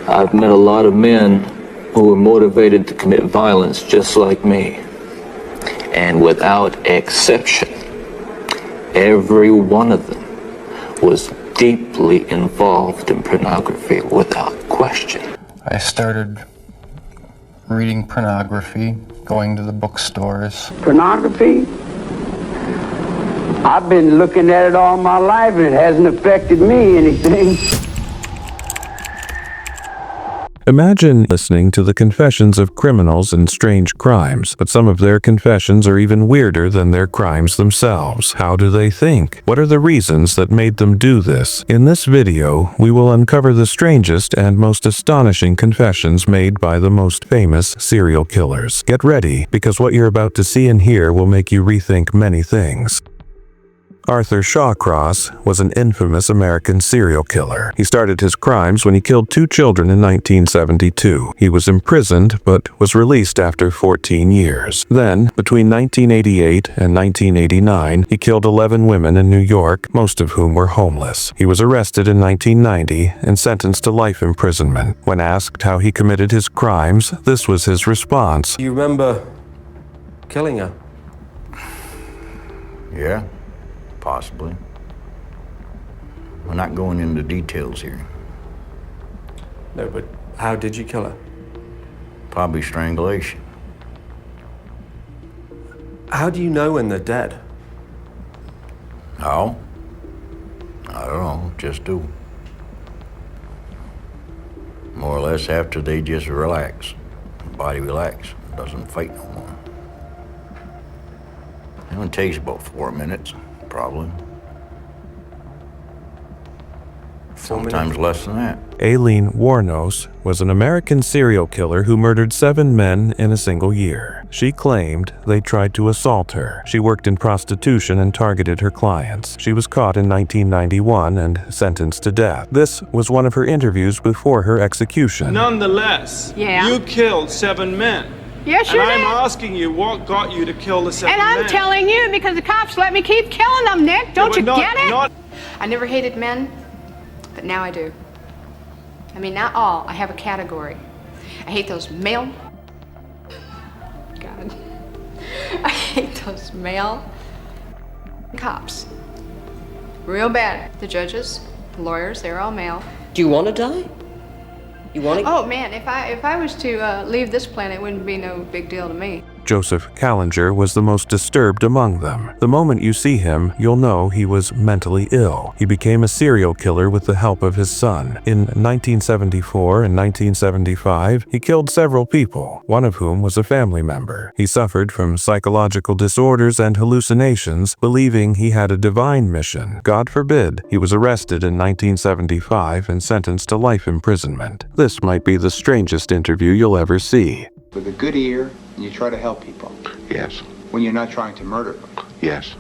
I've met a lot of men who were motivated to commit violence just like me. And without exception, every one of them was deeply involved in pornography without question. I started reading pornography, going to the bookstores. Pornography? I've been looking at it all my life and it hasn't affected me anything. Imagine listening to the confessions of criminals in strange crimes, but some of their confessions are even weirder than their crimes themselves. How do they think? What are the reasons that made them do this? In this video, we will uncover the strangest and most astonishing confessions made by the most famous serial killers. Get ready, because what you're about to see and hear will make you rethink many things. Arthur Shawcross was an infamous American serial killer. He started his crimes when he killed 2 children in 1972. He was imprisoned, but was released after 14 years. Then, between 1988 and 1989, he killed 11 women in New York, most of whom were homeless. He was arrested in 1990 and sentenced to life imprisonment. When asked how he committed his crimes, this was his response. You remember killing her? Yeah. Possibly. We're not going into details here. No, but how did you kill her? Probably strangulation. How do you know when they're dead? How? I don't know, just do. More or less after they just relax. The body relax, doesn't fight no more. It only takes about 4 minutes. Probably. Sometimes less than that. Aileen Wuornos was an American serial killer who murdered 7 men in a single year. She claimed they tried to assault her. She worked in prostitution and targeted her clients. She was caught in 1991 and sentenced to death. This was one of her interviews before her execution. Nonetheless, you killed 7 men. Yes, you did. And I'm asking you, what got you to kill the 7 men? And I'm telling you because the cops let me keep killing them, Nick. Don't you get it? I never hated men, but now I do. I mean, not all. I have a category. I hate those male... God. I hate those male cops. Real bad. The judges, the lawyers, they're all male. Do you want to die? You want to? Oh man, if I was to leave this planet, it wouldn't be no big deal to me. Joseph Callinger was the most disturbed among them. The moment you see him, you'll know he was mentally ill. He became a serial killer with the help of his son. In 1974 and 1975, he killed several people, one of whom was a family member. He suffered from psychological disorders and hallucinations, believing he had a divine mission. God forbid. He was arrested in 1975 and sentenced to life imprisonment. This might be the strangest interview you'll ever see. With a good ear, you try to help people. Yes. When you're not trying to murder them. Yes.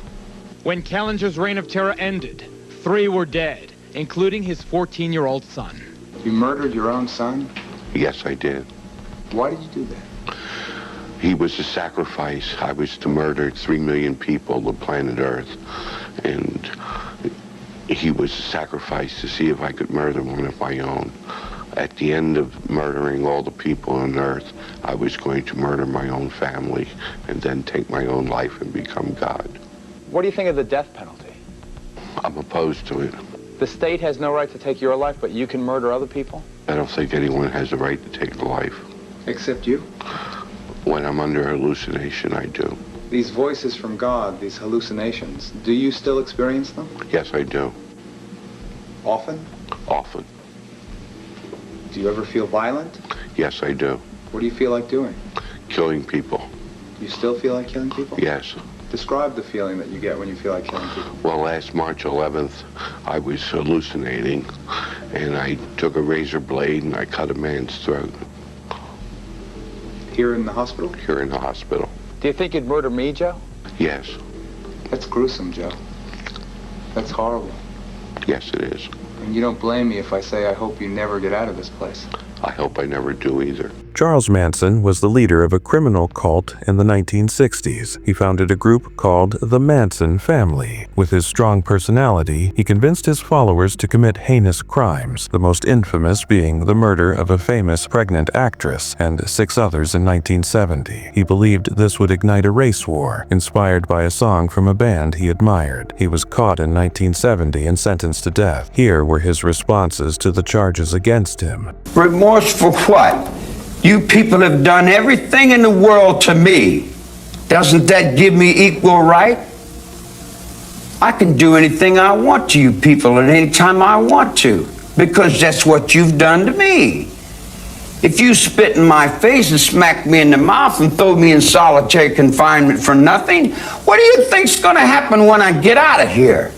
When Callinger's reign of terror ended, 3 were dead, including his 14-year-old son. You murdered your own son? Yes, I did. Why did you do that? He was a sacrifice. I was to murder 3 million people on planet Earth. And he was a sacrifice to see if I could murder one of my own. At the end of murdering all the people on Earth, I was going to murder my own family and then take my own life and become God. What do you think of the death penalty? I'm opposed to it. The state has no right to take your life, but you can murder other people? I don't think anyone has a right to take a life. Except you? When I'm under hallucination, I do. These voices from God, these hallucinations, do you still experience them? Yes, I do. Often? Often. Do you ever feel violent? Yes, I do. What do you feel like doing? Killing people. You still feel like killing people? Yes. Describe the feeling that you get when you feel like killing people. Well, last March 11th, I was hallucinating, and I took a razor blade and I cut a man's throat. Here in the hospital? Here in the hospital. Do you think you'd murder me, Joe? Yes. That's gruesome, Joe. That's horrible. Yes, it is. And you don't blame me if I say I hope you never get out of this place. I hope I never do either. Charles Manson was the leader of a criminal cult in the 1960s. He founded a group called the Manson Family. With his strong personality, he convinced his followers to commit heinous crimes, the most infamous being the murder of a famous pregnant actress and 6 others in 1970. He believed this would ignite a race war, inspired by a song from a band he admired. He was caught in 1970 and sentenced to death. Here were his responses to the charges against him. Remorse for what? You people have done everything in the world to me. Doesn't that give me equal right? I can do anything I want to you people at any time I want to, because that's what you've done to me. If you spit in my face and smack me in the mouth and throw me in solitary confinement for nothing, what do you think's gonna happen when I get out of here?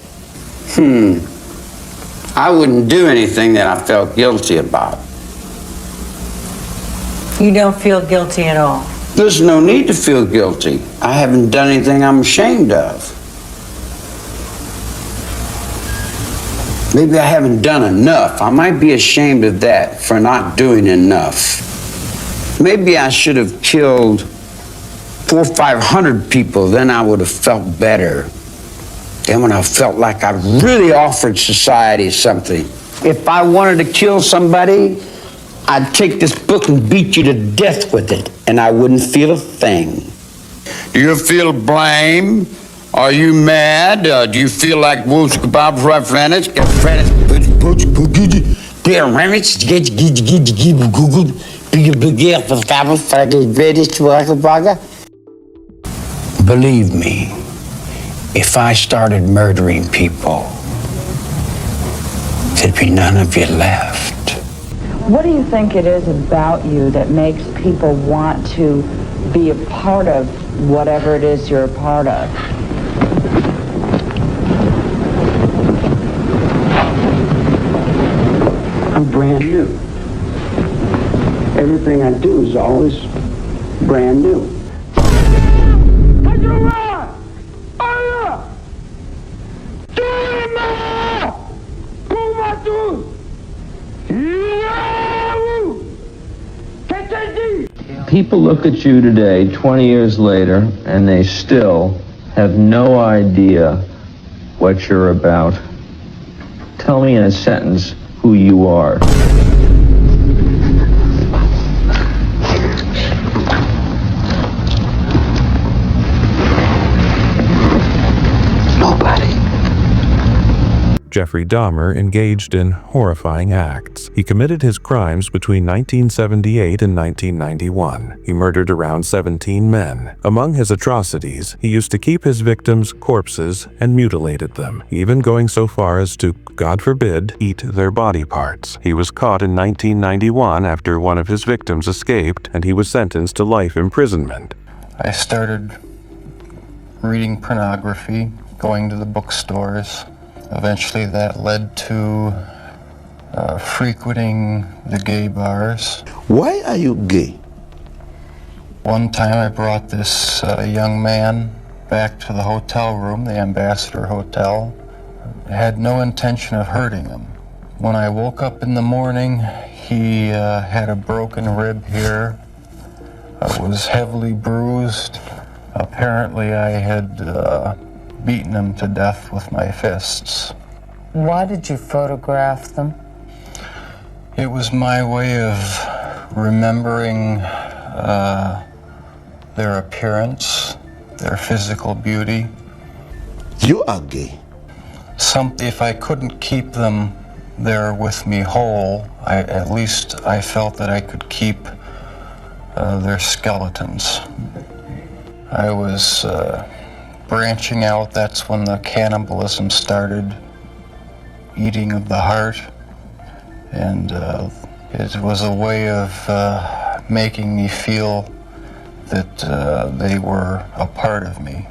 I wouldn't do anything that I felt guilty about. You don't feel guilty at all? There's no need to feel guilty. I haven't done anything I'm ashamed of. Maybe I haven't done enough. I might be ashamed of that, for not doing enough. Maybe I should have killed 400 or 500 people, then I would have felt better. Then when I felt like I really offered society something. If I wanted to kill somebody, I'd take this book and beat you to death with it, and I wouldn't feel a thing. Do you feel blame? Are you mad? Do you feel like wolves kebab referendums? Believe me, if I started murdering people, there'd be none of you left. What do you think it is about you that makes people want to be a part of whatever it is you're a part of? I'm brand new. Everything I do is always brand new. People look at you today, 20 years later, and they still have no idea what you're about. Tell me in a sentence who you are. Jeffrey Dahmer engaged in horrifying acts. He committed his crimes between 1978 and 1991. He murdered around 17 men. Among his atrocities, he used to keep his victims' corpses and mutilated them, even going so far as to, God forbid, eat their body parts. He was caught in 1991 after one of his victims escaped, and he was sentenced to life imprisonment. I started reading pornography, going to the bookstores. Eventually that led to frequenting the gay bars. Why are you gay? One time I brought this young man back to the hotel room, the Ambassador Hotel. I had no intention of hurting him. When I woke up in the morning, he had a broken rib here. Was heavily bruised. Apparently I had beaten him to death with my fists. Why did you photograph them? It was my way of remembering their appearance, their physical beauty. You are gay. If I couldn't keep them there with me whole, at least I felt that I could keep their skeletons. I was branching out. That's when the cannibalism started, eating of the heart, and it was a way of making me feel that they were a part of me.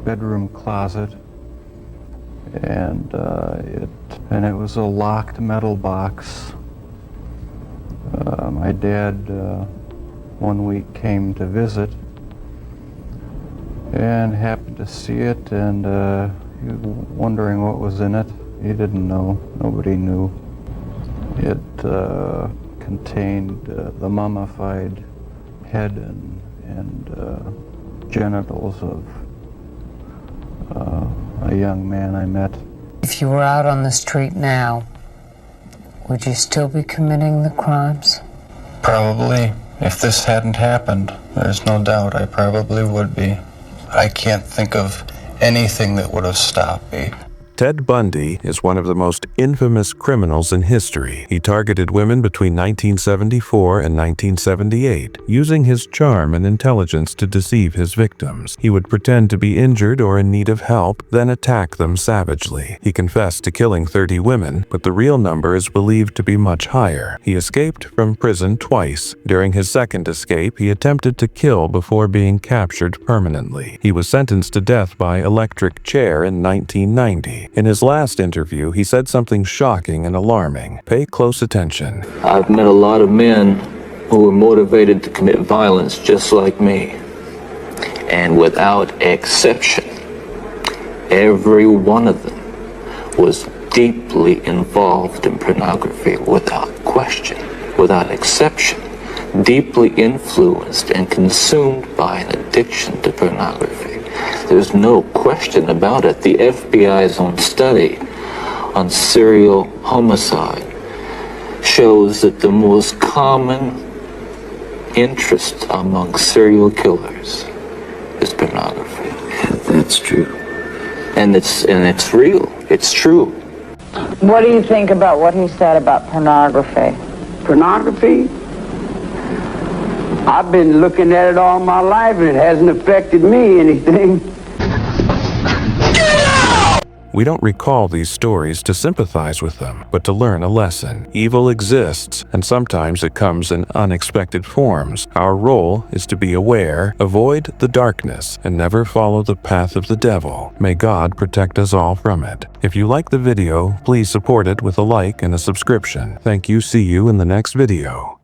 Bedroom closet, and it was a locked metal box. My dad one week came to visit and happened to see it, and he was wondering what was in it. He didn't know. Nobody knew. It contained the mummified head and genitals of a young man I met. If you were out on the street now, would you still be committing the crimes? Probably. If this hadn't happened, there's no doubt I probably would be. I can't think of anything that would have stopped me. Ted Bundi is one of the most infamous criminals in history. He targeted women between 1974 and 1978, using his charm and intelligence to deceive his victims. He would pretend to be injured or in need of help, then attack them savagely. He confessed to killing 30 women, but the real number is believed to be much higher. He escaped from prison twice. During his second escape, he attempted to kill before being captured permanently. He was sentenced to death by electric chair in 1990. In his last interview, he said something shocking and alarming. Pay close attention. I've met a lot of men who were motivated to commit violence just like me. And without exception, every one of them was deeply involved in pornography without question, without exception, deeply influenced and consumed by an addiction to pornography. There's no question about it. The FBI's own study on serial homicide shows that the most common interest among serial killers is pornography. That's true. And it's real. It's true. What do you think about what he said about pornography? Pornography? I've been looking at it all my life and it hasn't affected me anything. We don't recall these stories to sympathize with them, but to learn a lesson. Evil exists, and sometimes it comes in unexpected forms. Our role is to be aware, avoid the darkness, and never follow the path of the devil. May God protect us all from it. If you like the video, please support it with a like and a subscription. Thank you. See you in the next video.